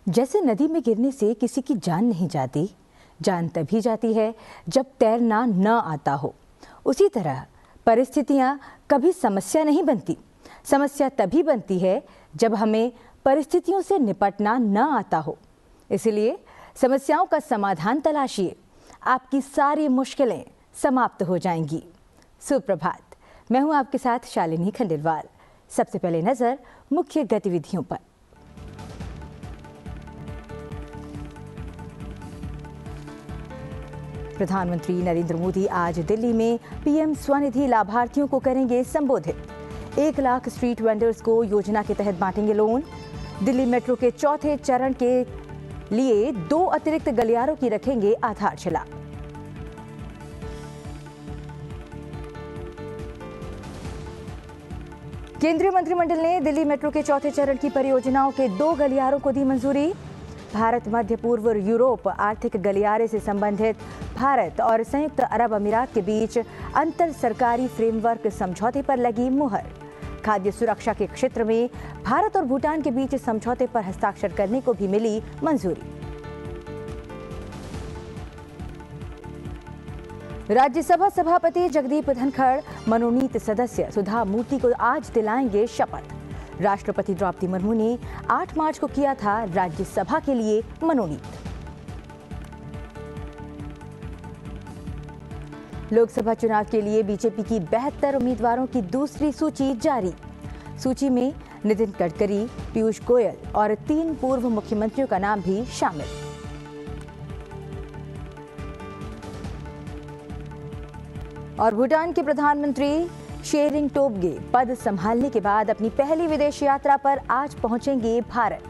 जैसे नदी में गिरने से किसी की जान नहीं जाती, जान तभी जाती है जब तैरना न आता हो। उसी तरह परिस्थितियाँ कभी समस्या नहीं बनती, समस्या तभी बनती है जब हमें परिस्थितियों से निपटना न आता हो। इसलिए समस्याओं का समाधान तलाशिए, आपकी सारी मुश्किलें समाप्त हो जाएंगी। सुप्रभात, मैं हूं आपके साथ शालिनी खंडेलवाल। सबसे पहले नजर मुख्य गतिविधियों पर। प्रधानमंत्री नरेंद्र मोदी आज दिल्ली में पीएम स्वनिधि लाभार्थियों को करेंगे संबोधित। 1 लाख स्ट्रीट वेंडर्स को योजना के तहत बांटेंगे लोन। दिल्ली मेट्रो के चौथे चरण के लिए 2 अतिरिक्त गलियारों की रखेंगे आधारशिला। केंद्रीय मंत्रिमंडल ने दिल्ली मेट्रो के चौथे चरण की परियोजनाओं के 2 गलियारों को दी मंजूरी। भारत, मध्य पूर्व और यूरोप आर्थिक गलियारे से संबंधित भारत और संयुक्त अरब अमीरात के बीच अंतर सरकारी फ्रेमवर्क समझौते पर लगी मुहर। खाद्य सुरक्षा के क्षेत्र में भारत और भूटान के बीच समझौते पर हस्ताक्षर करने को भी मिली मंजूरी। राज्यसभा सभापति जगदीप धनखड़ मनोनीत सदस्य सुधा मूर्ति को आज दिलाएंगे शपथ। राष्ट्रपति द्रौपदी मुर्मू ने 8 मार्च को किया था राज्यसभा के लिए मनोनीत। लोकसभा चुनाव के लिए बीजेपी की 72 उम्मीदवारों की दूसरी सूची जारी। सूची में नितिन गडकरी, पीयूष गोयल और 3 पूर्व मुख्यमंत्रियों का नाम भी शामिल। और भूटान के प्रधानमंत्री शेरिंग टोब्गे पद संभालने के बाद अपनी पहली विदेश यात्रा पर आज पहुंचेंगे भारत।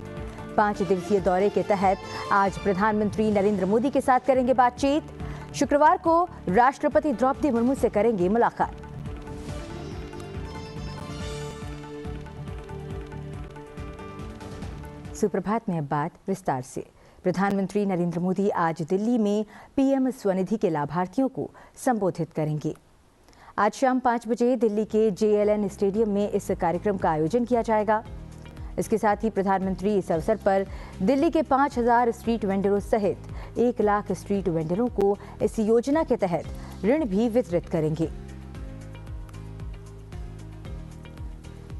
5 दिवसीय दौरे के तहत आज प्रधानमंत्री नरेंद्र मोदी के साथ करेंगे बातचीत। शुक्रवार को राष्ट्रपति द्रौपदी मुर्मू से करेंगे मुलाकात। सुप्रभात में अब बात विस्तार से। प्रधानमंत्री नरेंद्र मोदी आज दिल्ली में पीएम स्वनिधि के लाभार्थियों को संबोधित करेंगे। आज शाम 5 बजे दिल्ली के JLN स्टेडियम में इस कार्यक्रम का आयोजन किया जाएगा। इसके साथ ही प्रधानमंत्री इस अवसर पर दिल्ली के 5000 स्ट्रीट वेंडरों सहित 1 लाख स्ट्रीट वेंडरों को इस योजना के तहत ऋण भी वितरित करेंगे।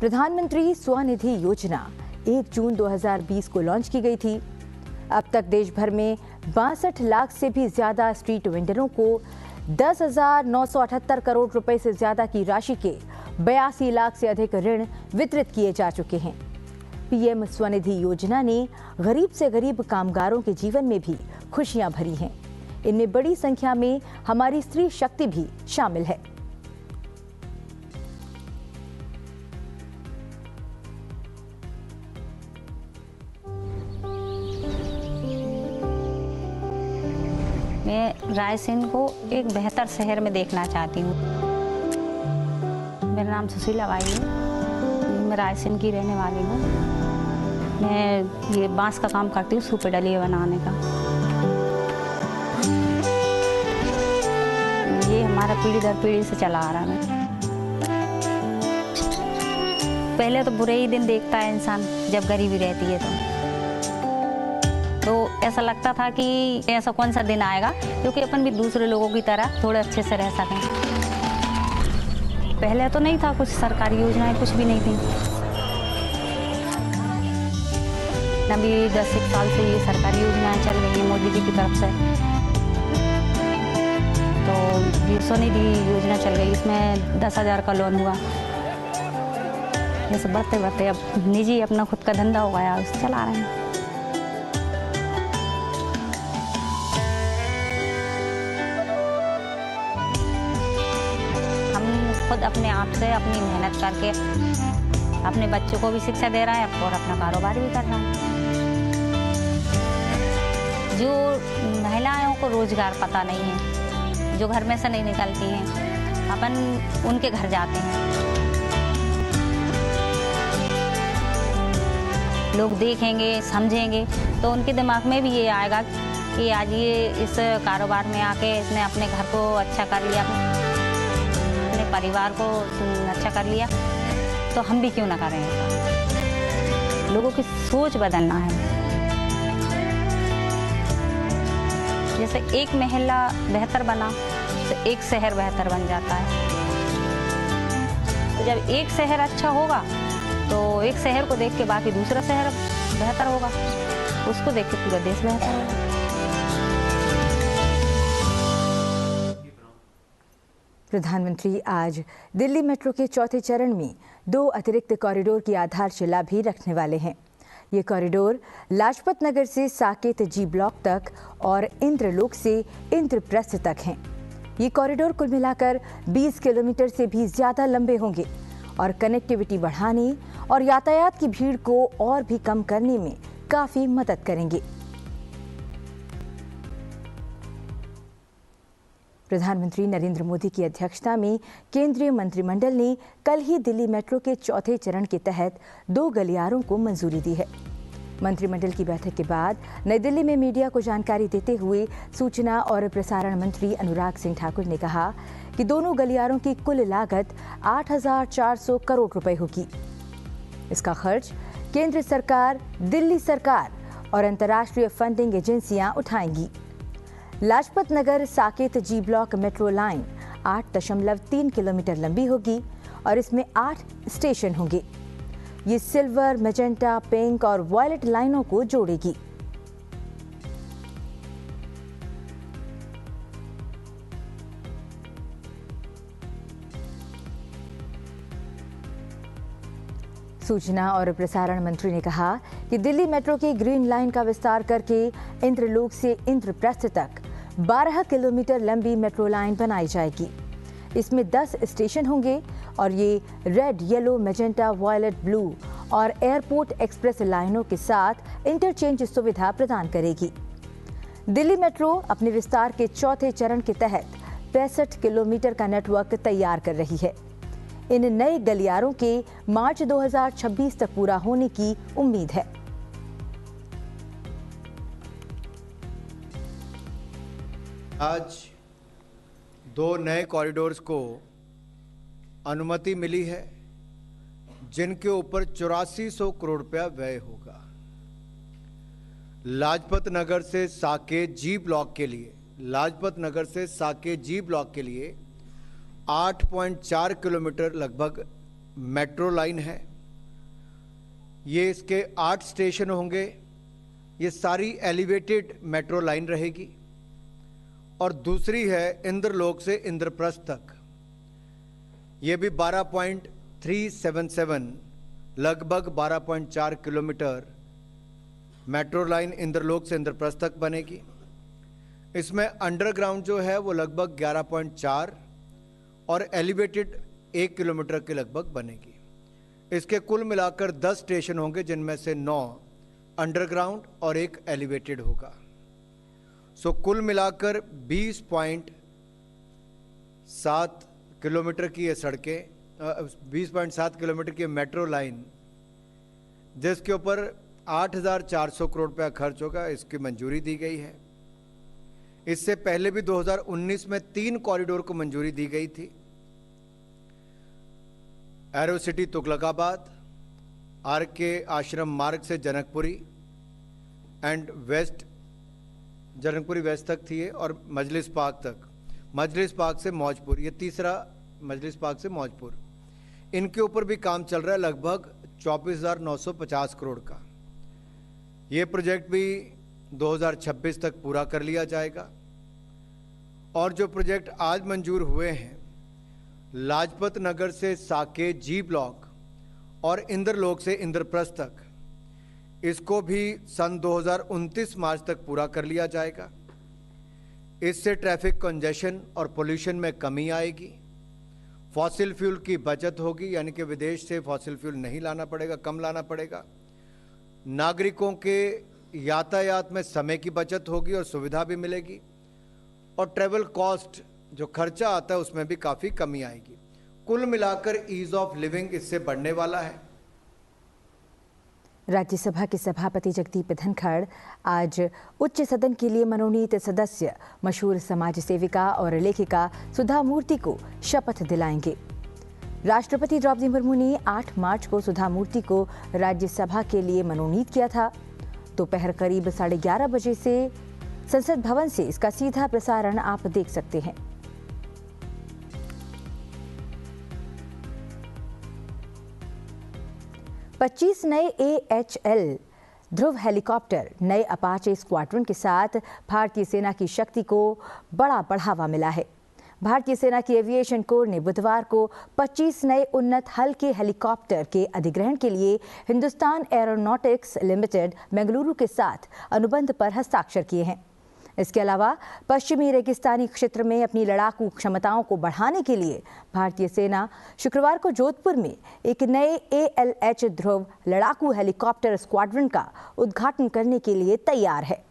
प्रधानमंत्री स्वनिधि योजना 1 जून 2020 को लॉन्च की गई थी। अब तक देश भर में 62 लाख से भी ज्यादा स्ट्रीट वेंडरों को 10,978 करोड़ रुपए से ज्यादा की राशि के 82 लाख से अधिक ऋण वितरित किए जा चुके हैं। पीएम स्वनिधि योजना ने गरीब से गरीब कामगारों के जीवन में भी खुशियां भरी हैं। इनमें बड़ी संख्या में हमारी स्त्री शक्ति भी शामिल है। मैं रायसेन को एक बेहतर शहर में देखना चाहती हूँ। मेरा नाम सुशीला बाई है, मैं रायसेन की रहने वाली हूँ। मैं ये बांस का काम करती हूँ, सूपे डलिए बनाने का। ये हमारा पीढ़ी दर पीढ़ी से चला आ रहा है। पहले तो बुरे ही दिन देखता है इंसान जब गरीबी रहती है तो ऐसा लगता था कि ऐसा कौन सा दिन आएगा क्योंकि अपन भी दूसरे लोगों की तरह थोड़े अच्छे से रह सकें। पहले तो नहीं था, कुछ सरकारी योजनाएं कुछ भी नहीं थी। अभी 10-1 साल से ये सरकारी योजनाएं चल रही हैं मोदी जी की तरफ से। तो ये स्वनिधि योजना चल गई, इसमें 10,000 का लोन हुआ। जैसे बढ़ते बढ़ते अब निजी अपना खुद का धंधा हो गया, उसे चला रहे हैं। खुद अपने आप से अपनी मेहनत करके अपने बच्चों को भी शिक्षा दे रहा है और अपना कारोबार भी कर रहा है। जो महिलाओं को रोजगार पता नहीं है, जो घर में से नहीं निकलती हैं, अपन उनके घर जाते हैं। लोग देखेंगे, समझेंगे तो उनके दिमाग में भी ये आएगा कि आज ये इस कारोबार में आके इसने अपने घर को अच्छा कर लिया, अपने परिवार को अच्छा कर लिया, तो हम भी क्यों ना करें ऐसा। लोगों की सोच बदलना है। जैसे एक मोहल्ला बेहतर बना तो एक शहर बेहतर बन जाता है। तो जब एक शहर अच्छा होगा तो एक शहर को देख के बाकी दूसरा शहर बेहतर होगा, उसको देख के पूरा देश बेहतर होगा। प्रधानमंत्री आज दिल्ली मेट्रो के चौथे चरण में 2 अतिरिक्त कॉरिडोर की आधारशिला भी रखने वाले हैं। ये कॉरिडोर लाजपत नगर से साकेत जी ब्लॉक तक और इंद्रलोक से इंद्रप्रस्थ तक हैं। ये कॉरिडोर कुल मिलाकर 20 किलोमीटर से भी ज़्यादा लंबे होंगे और कनेक्टिविटी बढ़ाने और यातायात की भीड़ को और भी कम करने में काफ़ी मदद करेंगे। प्रधानमंत्री नरेंद्र मोदी की अध्यक्षता में केंद्रीय मंत्रिमंडल ने कल ही दिल्ली मेट्रो के चौथे चरण के तहत 2 गलियारों को मंजूरी दी है। मंत्रिमंडल की बैठक के बाद नई दिल्ली में मीडिया को जानकारी देते हुए सूचना और प्रसारण मंत्री अनुराग सिंह ठाकुर ने कहा कि दोनों गलियारों की कुल लागत 8,400 करोड़ रुपए होगी। इसका खर्च केंद्र सरकार, दिल्ली सरकार और अंतर्राष्ट्रीय फंडिंग एजेंसियां उठाएंगी। लाजपत नगर साकेत जी ब्लॉक मेट्रो लाइन 8.3 किलोमीटर लंबी होगी और इसमें 8 स्टेशन होंगे। ये सिल्वर, मैजेंटा, पिंक और वायलेट लाइनों को जोड़ेगी। सूचना और प्रसारण मंत्री ने कहा कि दिल्ली मेट्रो की ग्रीन लाइन का विस्तार करके इंद्रलोक से इंद्रप्रस्थ तक 12 किलोमीटर लंबी मेट्रो लाइन बनाई जाएगी। इसमें 10 स्टेशन होंगे और ये red, yellow, magenta, violet, blue और एयरपोर्ट एक्सप्रेस लाइनों के साथ इंटरचेंज सुविधा प्रदान करेगी। दिल्ली मेट्रो अपने विस्तार के चौथे चरण के तहत 65 किलोमीटर का नेटवर्क तैयार कर रही है। इन नए गलियारों के मार्च 2026 तक पूरा होने की उम्मीद है। आज 2 नए कॉरिडोर्स को अनुमति मिली है, जिनके ऊपर 8400 करोड़ रुपया व्यय होगा। लाजपत नगर से साकेत जी ब्लॉक के लिए, लाजपत नगर से साकेत जी ब्लॉक के लिए 8.4 किलोमीटर लगभग मेट्रो लाइन है। ये इसके 8 स्टेशन होंगे। ये सारी एलिवेटेड मेट्रो लाइन रहेगी। और दूसरी है इंद्रलोक से इंद्रप्रस्थ तक। ये भी 12.377 लगभग 12.4 किलोमीटर मेट्रो लाइन इंद्रलोक से इंद्रप्रस्थ तक बनेगी। इसमें अंडरग्राउंड जो है वो लगभग 11.4 और एलिवेटेड 1 किलोमीटर के लगभग बनेगी। इसके कुल मिलाकर 10 स्टेशन होंगे, जिनमें से 9 अंडरग्राउंड और 1 एलिवेटेड होगा। सो कुल मिलाकर 20.7 किलोमीटर की ये सड़कें, 20.7 किलोमीटर की मेट्रो लाइन, जिसके ऊपर 8,400 करोड़ रुपया खर्च होगा, इसकी मंजूरी दी गई है। इससे पहले भी 2019 में 3 कॉरिडोर को मंजूरी दी गई थी। Arrow city Tughlakabad, RK Ashram Marg से Janakpuri and west, Janakpuri west तक थी और मजलिस पार्क तक, मजलिस पार्क से मौजपुर, ये तीसरा मजलिस पार्क से मौजपुर। इनके ऊपर भी काम चल रहा है लगभग 24,950 करोड़ का। ये प्रोजेक्ट भी 2026 तक पूरा कर लिया जाएगा। और जो प्रोजेक्ट आज मंजूर हुए हैं, लाजपत नगर से साकेत जी ब्लॉक और इंद्रलोक से इंद्रप्रस्थ तक, इसको भी सन 2029 मार्च तक पूरा कर लिया जाएगा। इससे ट्रैफिक कंजेशन और पोल्यूशन में कमी आएगी, फॉसिल फ्यूल की बचत होगी, यानी कि विदेश से फॉसिल फ्यूल नहीं लाना पड़ेगा, कम लाना पड़ेगा। नागरिकों के यातायात में समय की बचत होगी और सुविधा भी मिलेगी, और ट्रैवल कॉस्ट जो खर्चा आता है उसमें भी काफ़ी कमी आएगी। कुल मिलाकर ईज ऑफ लिविंग इससे बढ़ने वाला है। राज्यसभा के सभापति जगदीप धनखड़ आज उच्च सदन के लिए मनोनीत सदस्य मशहूर समाज सेविका और लेखिका सुधा मूर्ति को शपथ दिलाएंगे। राष्ट्रपति द्रौपदी मुर्मू ने 8 मार्च को सुधा मूर्ति को राज्यसभा के लिए मनोनीत किया था। दोपहर करीब 11:30 बजे से संसद भवन से इसका सीधा प्रसारण आप देख सकते हैं। पच्चीस नए AHL ध्रुव हेलीकॉप्टर नए अपाचे स्क्वाड्रन के साथ भारतीय सेना की शक्ति को बड़ा बढ़ावा मिला है। भारतीय सेना की एविएशन कोर ने बुधवार को 25 नए उन्नत हल्के हेलीकॉप्टर के अधिग्रहण के लिए हिंदुस्तान एरोनॉटिक्स लिमिटेड बेंगलुरु के साथ अनुबंध पर हस्ताक्षर किए हैं। इसके अलावा पश्चिमी रेगिस्तानी क्षेत्र में अपनी लड़ाकू क्षमताओं को बढ़ाने के लिए भारतीय सेना शुक्रवार को जोधपुर में एक नए ALH ध्रुव लड़ाकू हेलीकॉप्टर स्क्वाड्रन का उद्घाटन करने के लिए तैयार है।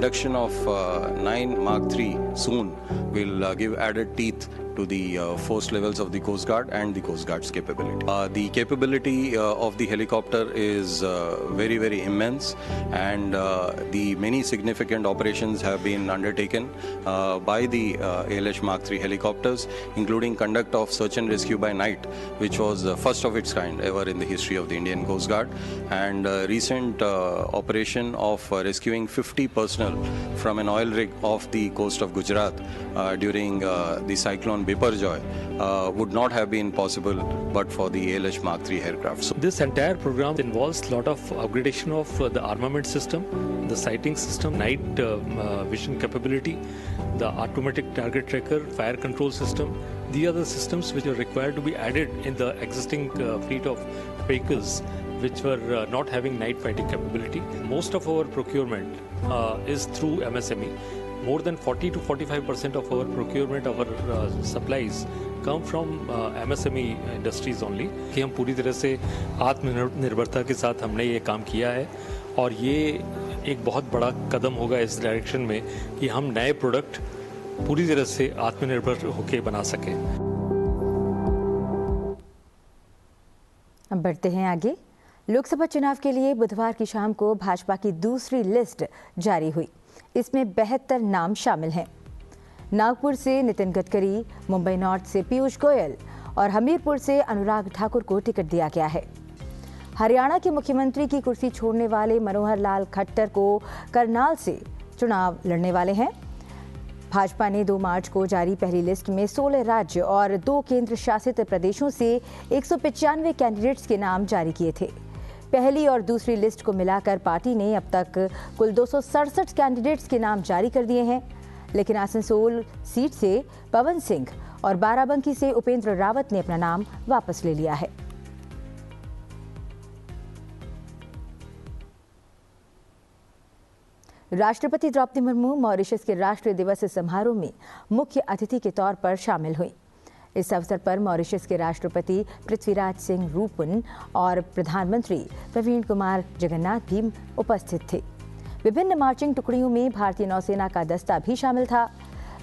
Induction of 9 Mark III soon will give added teeth to the force levels of the Coast Guard and the Coast Guard's capability. The capability of the helicopter is very, very immense, and the many significant operations have been undertaken by the ALH Mark III helicopters, including conduct of search and rescue by night, which was the first of its kind ever in the history of the Indian Coast Guard, and recent operation of rescuing 50 personnel from an oil rig off the coast of Gujarat during the cyclone Biparjoy would not have been possible but for the ALH Mark III aircraft. So this entire program involves a lot of upgradation of the armament system, the sighting system, night vision capability, the automatic target tracker, fire control system. The other systems which are required to be added in the existing fleet of vehicles which were not having night fighting capability. Most of our procurement is through MSME. More than 40 to 45% of our procurement, our supplies come from MSME industries only. कि हम पूरी तरह से आत्मनिर्भरता के साथ हमने ये काम किया है और ये एक बहुत बड़ा कदम होगा इस डायरेक्शन में कि हम नए प्रोडक्ट पूरी तरह से आत्मनिर्भर होकर बना सकें। अब बढ़ते हैं आगे। लोकसभा चुनाव के लिए बुधवार की शाम को भाजपा की दूसरी लिस्ट जारी हुई। इसमें 72 नाम शामिल हैं। नागपुर से नितिन गडकरी, मुंबई नॉर्थ से पीयूष गोयल और हमीरपुर से अनुराग ठाकुर को टिकट दिया गया है। हरियाणा के मुख्यमंत्री की कुर्सी छोड़ने वाले मनोहर लाल खट्टर को करनाल से चुनाव लड़ने वाले हैं। भाजपा ने 2 मार्च को जारी पहली लिस्ट में 16 राज्य और 2 केंद्र शासित प्रदेशों से 195 कैंडिडेट्स के नाम जारी किए थे। पहली और दूसरी लिस्ट को मिलाकर पार्टी ने अब तक कुल 267 कैंडिडेट्स के नाम जारी कर दिए हैं, लेकिन आसनसोल सीट से पवन सिंह और बाराबंकी से उपेंद्र रावत ने अपना नाम वापस ले लिया है। राष्ट्रपति द्रौपदी मुर्मू मॉरिशस के राष्ट्रीय दिवस समारोह में मुख्य अतिथि के तौर पर शामिल हुई। इस अवसर पर मॉरिशस के राष्ट्रपति पृथ्वीराज सिंह रूपन और प्रधानमंत्री प्रवीण कुमार जगन्नाथ भी उपस्थित थे। विभिन्न मार्चिंग टुकड़ियों में भारतीय नौसेना का दस्ता भी शामिल था।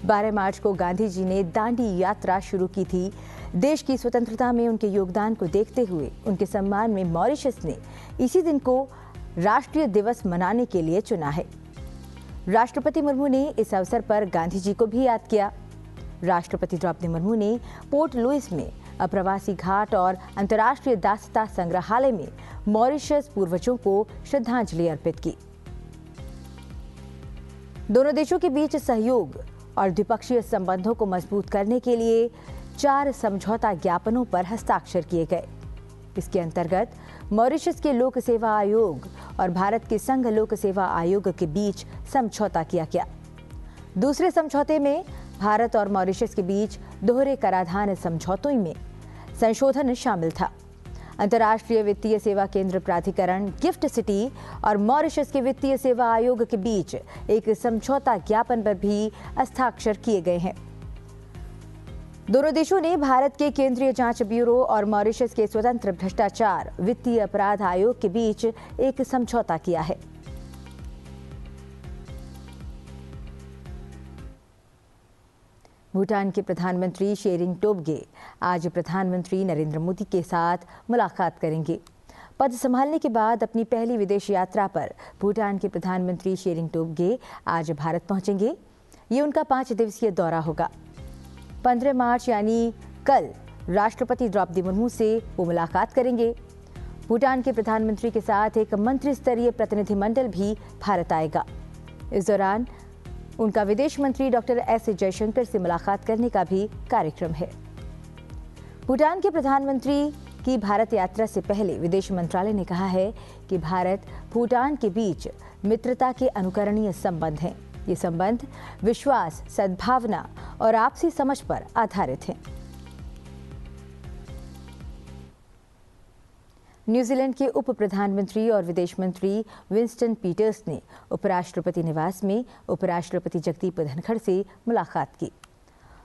12 मार्च को गांधी जी ने दांडी यात्रा शुरू की थी। देश की स्वतंत्रता में उनके योगदान को देखते हुए उनके सम्मान में मॉरिशस ने इसी दिन को राष्ट्रीय दिवस मनाने के लिए चुना है। राष्ट्रपति मुर्मू ने इस अवसर पर गांधी जी को भी याद किया। राष्ट्रपति द्रौपदी मुर्मू ने पोर्ट लुइस में अप्रवासी घाट और अंतर्राष्ट्रीय दासता संग्रहालय में मॉरिशस पूर्वजों को श्रद्धांजलि अर्पित की। दोनों देशों के बीच सहयोग और द्विपक्षीय संबंधों को मजबूत करने के लिए 4 समझौता ज्ञापनों पर हस्ताक्षर किए गए। इसके अंतर्गत मॉरिशस के लोक सेवा आयोग और भारत के संघ लोक सेवा आयोग के बीच समझौता किया गया। दूसरे समझौते में भारत और मॉरिशस के बीच दोहरे कराधान समझौतों में संशोधन शामिल था। अंतर्राष्ट्रीय वित्तीय सेवा केंद्र प्राधिकरण गिफ्ट सिटी और मॉरिशस के वित्तीय सेवा आयोग के बीच एक समझौता ज्ञापन पर भी हस्ताक्षर किए गए हैं। दोनों देशों ने भारत के केंद्रीय जांच ब्यूरो और मॉरिशस के स्वतंत्र भ्रष्टाचार वित्तीय अपराध आयोग के बीच एक समझौता किया है। भूटान के प्रधानमंत्री शेरिंग टोब्गे आज प्रधानमंत्री नरेंद्र मोदी के साथ मुलाकात करेंगे। पद संभालने के बाद अपनी पहली विदेश यात्रा पर भूटान के प्रधानमंत्री शेरिंग टोब्गे आज भारत पहुंचेंगे। ये उनका 5 दिवसीय दौरा होगा। 15 मार्च यानी कल राष्ट्रपति द्रौपदी मुर्मू से वो मुलाकात करेंगे। भूटान के प्रधानमंत्री के साथ एक मंत्री स्तरीय प्रतिनिधिमंडल भी भारत आएगा। इस दौरान उनका विदेश मंत्री डॉक्टर एस जयशंकर से मुलाकात करने का भी कार्यक्रम है। भूटान के प्रधानमंत्री की भारत यात्रा से पहले विदेश मंत्रालय ने कहा है कि भारत भूटान के बीच मित्रता के अनुकरणीय संबंध हैं। ये संबंध विश्वास, सद्भावना और आपसी समझ पर आधारित हैं। न्यूजीलैंड के उप प्रधानमंत्री और विदेश मंत्री विंस्टन पीटर्स ने उपराष्ट्रपति निवास में उपराष्ट्रपति जगदीप धनखड़ से मुलाकात की।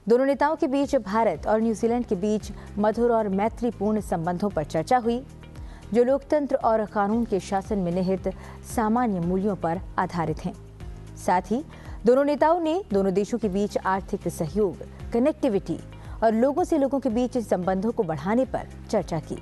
दोनों नेताओं के बीच भारत और न्यूजीलैंड के बीच मधुर और मैत्रीपूर्ण संबंधों पर चर्चा हुई, जो लोकतंत्र और कानून के शासन में निहित सामान्य मूल्यों पर आधारित हैं। साथ ही दोनों नेताओं ने दोनों देशों के बीच आर्थिक सहयोग, कनेक्टिविटी और लोगों से लोगों के बीच संबंधों को बढ़ाने पर चर्चा की।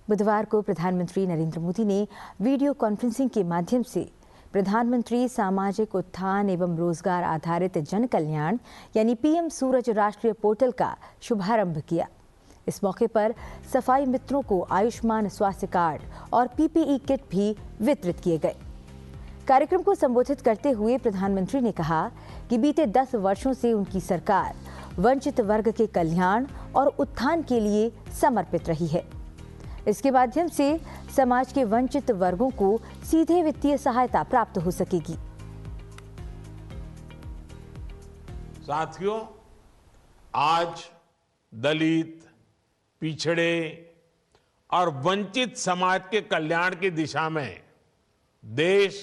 बुधवार को प्रधानमंत्री नरेंद्र मोदी ने वीडियो कॉन्फ्रेंसिंग के माध्यम से प्रधानमंत्री सामाजिक उत्थान एवं रोजगार आधारित जन कल्याण यानी पीएम सूरज राष्ट्रीय पोर्टल का शुभारंभ किया। इस मौके पर सफाई मित्रों को आयुष्मान स्वास्थ्य कार्ड और पीपीई किट भी वितरित किए गए। कार्यक्रम को संबोधित करते हुए प्रधानमंत्री ने कहा कि बीते 10 वर्षों से उनकी सरकार वंचित वर्ग के कल्याण और उत्थान के लिए समर्पित रही है। इसके माध्यम से समाज के वंचित वर्गों को सीधे वित्तीय सहायता प्राप्त हो सकेगी। साथियों, आज दलित, पिछड़े और वंचित समाज के कल्याण की दिशा में देश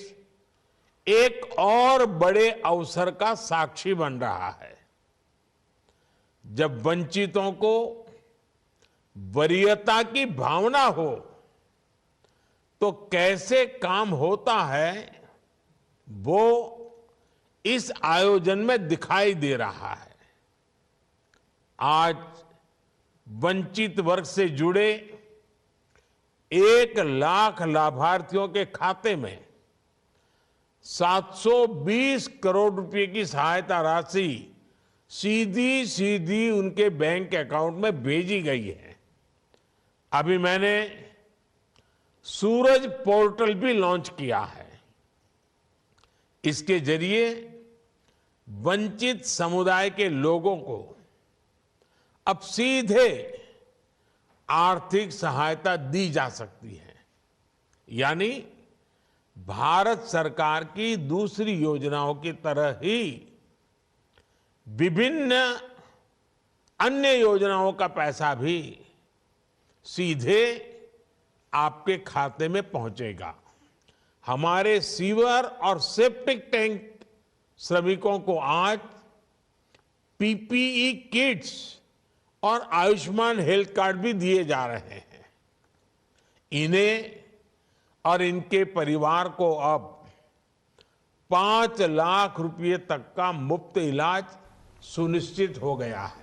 एक और बड़े अवसर का साक्षी बन रहा है। जब वंचितों को वरीयता की भावना हो तो कैसे काम होता है, वो इस आयोजन में दिखाई दे रहा है। आज वंचित वर्ग से जुड़े 1 लाख लाभार्थियों के खाते में 720 करोड़ रुपए की सहायता राशि सीधी उनके बैंक अकाउंट में भेजी गई है। अभी मैंने सूरज पोर्टल भी लॉन्च किया है। इसके जरिए वंचित समुदाय के लोगों को अब सीधे आर्थिक सहायता दी जा सकती है। यानी भारत सरकार की दूसरी योजनाओं की तरह ही विभिन्न अन्य योजनाओं का पैसा भी सीधे आपके खाते में पहुंचेगा। हमारे सीवर और सेप्टिक टैंक श्रमिकों को आज पीपीई किट्स और आयुष्मान हेल्थ कार्ड भी दिए जा रहे हैं। इन्हें और इनके परिवार को अब 5 लाख रुपए तक का मुफ्त इलाज सुनिश्चित हो गया है।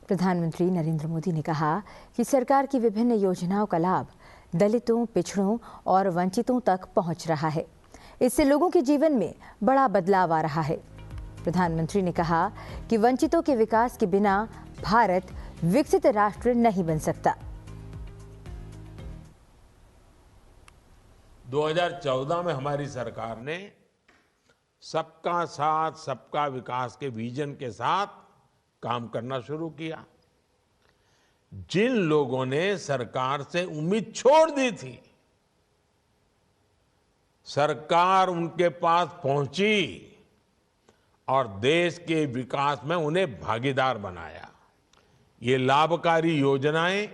प्रधानमंत्री नरेंद्र मोदी ने कहा कि सरकार की विभिन्न योजनाओं का लाभ दलितों, पिछड़ों और वंचितों तक पहुंच रहा है। इससे लोगों के जीवन में बड़ा बदलाव आ रहा है। प्रधानमंत्री ने कहा कि वंचितों के विकास के बिना भारत विकसित राष्ट्र नहीं बन सकता। 2014 में हमारी सरकार ने सबका साथ, सबका विकास के विजन के साथ काम करना शुरू किया। जिन लोगों ने सरकार से उम्मीद छोड़ दी थी, सरकार उनके पास पहुंची और देश के विकास में उन्हें भागीदार बनाया। ये लाभकारी योजनाएं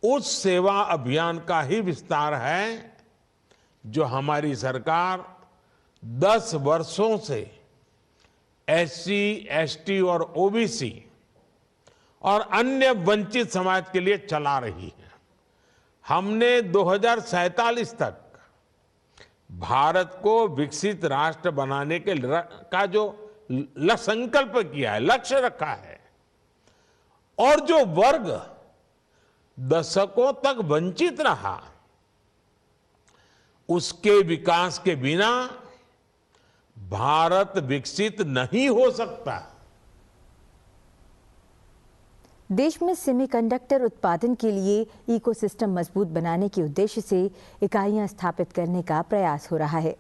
उस सेवा अभियान का ही विस्तार है जो हमारी सरकार 10 वर्षों से एससी, एसटी और ओबीसी और अन्य वंचित समाज के लिए चला रही है। हमने 2047 तक भारत को विकसित राष्ट्र बनाने के का जो संकल्प किया है, लक्ष्य रखा है, और जो वर्ग दशकों तक वंचित रहा, उसके विकास के बिना भारत विकसित नहीं हो सकता। देश में सेमीकंडक्टर उत्पादन के लिए इकोसिस्टम मजबूत बनाने के उद्देश्य से इकाइयां स्थापित करने का प्रयास हो रहा है।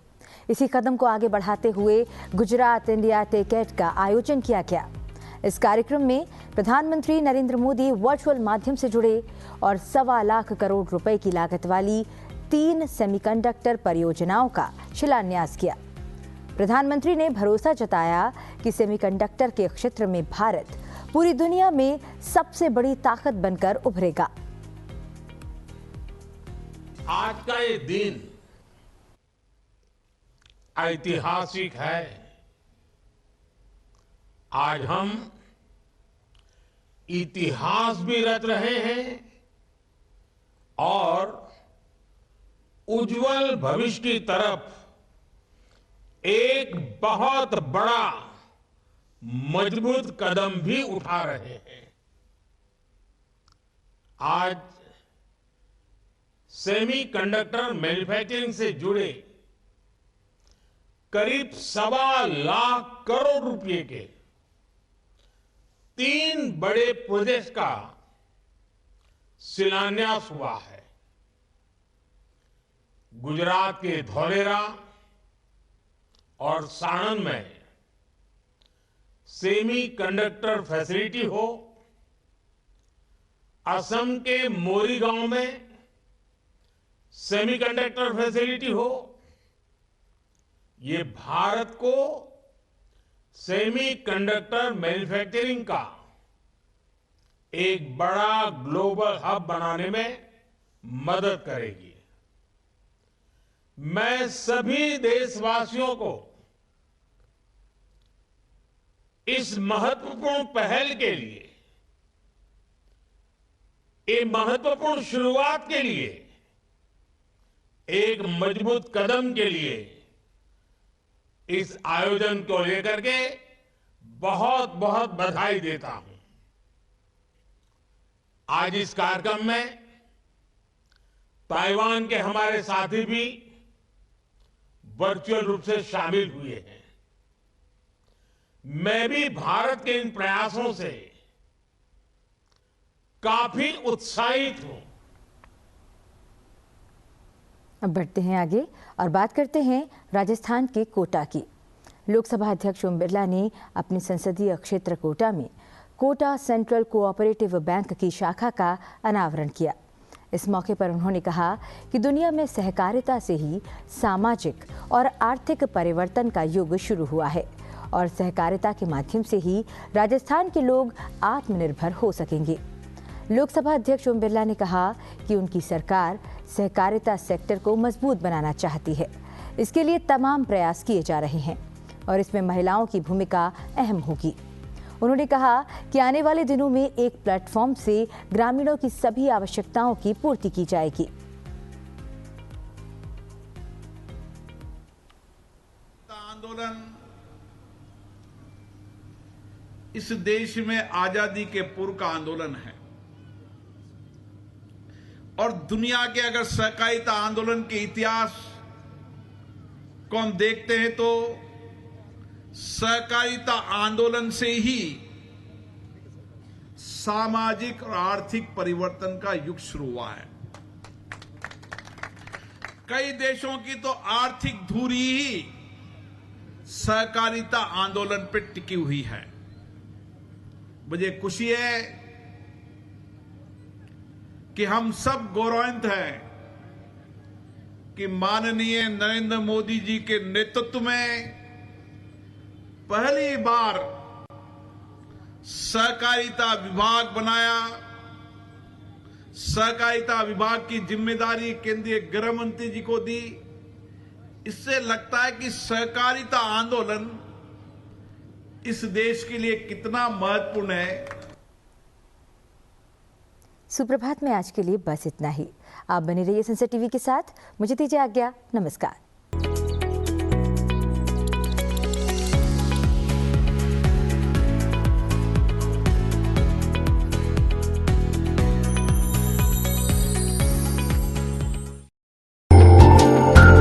इसी कदम को आगे बढ़ाते हुए गुजरात इंडिया टेकेट का आयोजन किया गया। इस कार्यक्रम में प्रधानमंत्री नरेंद्र मोदी वर्चुअल माध्यम से जुड़े और 1.25 लाख करोड़ रुपए की लागत वाली 3 सेमीकंडक्टर परियोजनाओं का शिलान्यास किया। प्रधानमंत्री ने भरोसा जताया कि सेमीकंडक्टर के क्षेत्र में भारत पूरी दुनिया में सबसे बड़ी ताकत बनकर उभरेगा। आज का ये दिन ऐतिहासिक है। आज हम इतिहास भी रच रहे हैं और उज्जवल भविष्य की तरफ एक बहुत बड़ा मजबूत कदम भी उठा रहे हैं। आज सेमीकंडक्टर मैन्युफैक्चरिंग से जुड़े करीब 1.25 लाख करोड़ रुपए के 3 बड़े प्रोजेक्ट्स का शिलान्यास हुआ है। गुजरात के धौलेरा और साणंद में सेमीकंडक्टर फैसिलिटी हो, असम के मोरीगांव में सेमीकंडक्टर फैसिलिटी हो, ये भारत को सेमीकंडक्टर मैन्युफैक्चरिंग का एक बड़ा ग्लोबल हब बनाने में मदद करेगी। मैं सभी देशवासियों को इस महत्वपूर्ण पहल के लिए, एक महत्वपूर्ण शुरुआत के लिए, एक मजबूत कदम के लिए इस आयोजन को लेकर के बहुत बहुत बधाई देता हूं। आज इस कार्यक्रम में ताइवान के हमारे साथी भी वर्चुअल रूप से शामिल हुए हैं। मैं भी भारत के इन प्रयासों से काफी उत्साहित हूं। अब बढ़ते हैं आगे और बात करते हैं राजस्थान के कोटा की। लोकसभा अध्यक्ष ओम बिरला ने अपने संसदीय क्षेत्र कोटा में कोटा सेंट्रल कोऑपरेटिव बैंक की शाखा का अनावरण किया। इस मौके पर उन्होंने कहा कि दुनिया में सहकारिता से ही सामाजिक और आर्थिक परिवर्तन का युग शुरू हुआ है और सहकारिता के माध्यम से ही राजस्थान के लोग आत्मनिर्भर हो सकेंगे। लोकसभा अध्यक्ष ओम बिरला ने कहा कि उनकी सरकार सहकारिता सेक्टर को मजबूत बनाना चाहती है। इसके लिए तमाम प्रयास किए जा रहे हैं और इसमें महिलाओं की भूमिका अहम होगी। उन्होंने कहा कि आने वाले दिनों में एक प्लेटफॉर्म से ग्रामीणों की सभी आवश्यकताओं की पूर्ति की जाएगी। आंदोलन इस देश में आजादी के पूर्व का आंदोलन है और दुनिया के अगर सहकारिता आंदोलन के इतिहास को हम देखते हैं तो सहकारिता आंदोलन से ही सामाजिक और आर्थिक परिवर्तन का युग शुरू हुआ है। कई देशों की तो आर्थिक धुरी ही सहकारिता आंदोलन पर टिकी हुई है। मुझे खुशी है कि हम सब गौरवान्वित हैं कि माननीय नरेंद्र मोदी जी के नेतृत्व में पहली बार सहकारिता विभाग बनाया। सहकारिता विभाग की जिम्मेदारी केंद्रीय गृह मंत्री जी को दी। इससे लगता है कि सहकारिता आंदोलन इस देश के लिए कितना महत्वपूर्ण है। सुप्रभात में आज के लिए बस इतना ही। आप बने रहिए संसद टीवी के साथ। मुझे दीजिए आज्ञा। नमस्कार।